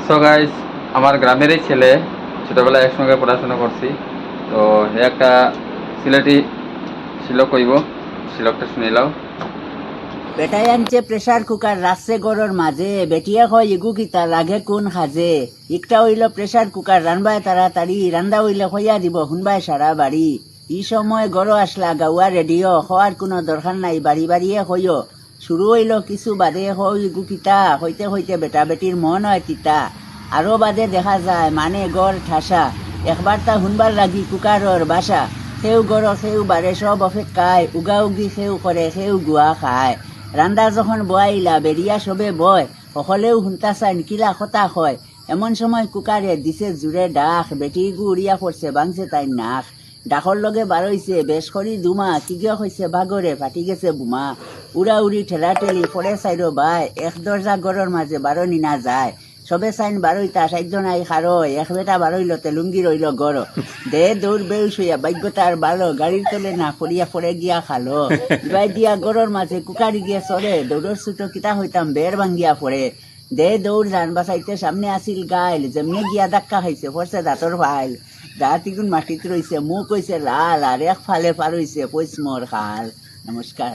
So guys, আমার গ্রামেরই ছেলে, ছোটবেলায় একসঙ্গে পড়াশোনা করছি। তো হে একটা সিলেটি শিলক কইব, শিলকটা শুনিলাও। বেটাই আনছে প্রেসার কুকার রাখছে গরর মাঝে, বেটিয়া কয় ইগু কিতা লাগে কোন সাজে। একটা হইল প্রেসার কুকার রানবায় তাড়াতাড়ি, রান্দা হইলে হইয়া দিব শুনবাই সারা বাড়ি। এই সময় গরো আসলা গাওয়া রেডিও, হওয়ার কোনো দরকার নাই বাড়ি বাড়িয়ে হইও। শুরু হইল কিছু বাদে হই ইগু কিতা, হইতে হইতে বেটা বেটির মন হয় তিতা। আরো বাদে দেখা যায় মানে গড় ঠাসা, একবার তা শুনবার লাগি কুকারর বাসা। সেও গড় সেও বারে সব অপেক্ষায়, উগা উগি সেও করে সেও গুয়া খায়। রান্দা যখন বয়াইলা বেরিয়া সবে বয়, সকলেও শুনতা চাইন কিলা কথা হয়। এমন সময় কুকারে দিছে জুড়ে ডাক, বেটি গু উড়িয়া পড়ছে ভাঙছে তাই নাক। ডাকর লগে বারইছে বেশ করি দুমা, কিগিয়া হইছে বাগরে ফাটি গেছে বুমা। উড়া উড়ি ঠেলা ঠেলি পড়ে চাইরো বাই, এক দরজা গড়ের মাঝে বারো নিনা যায়। সবে চাইন বারইতা সাধ্য নাই খারয়, এক বেটা বারইল তেলুঙ্গি রইল গড়। দে দৌড় বেউস হইয়া ভাগ্যতার ভালো, গাড়ির তলে না পড়িয়া পড়ে গিয়া খালো। ইবাই দিয়া গড়ের মাঝে কুকারি গিয়া চড়ে, দৌড়র ছুটো কিতা হইতাম বের ভাঙ্গিয়া পড়ে। দে দৌড় যান বাঁচাইতে সামনে আসিল গাইল, যেমনি গিয়া ধাক্কা খাইছে পড়ছে দাঁতর ফাইল। দাঁত ইগুন মাটিত রইছে, মুখ হইছে লাল, আর এক ফালে পার হইছে পৈস মোর খাল। নমস্কার।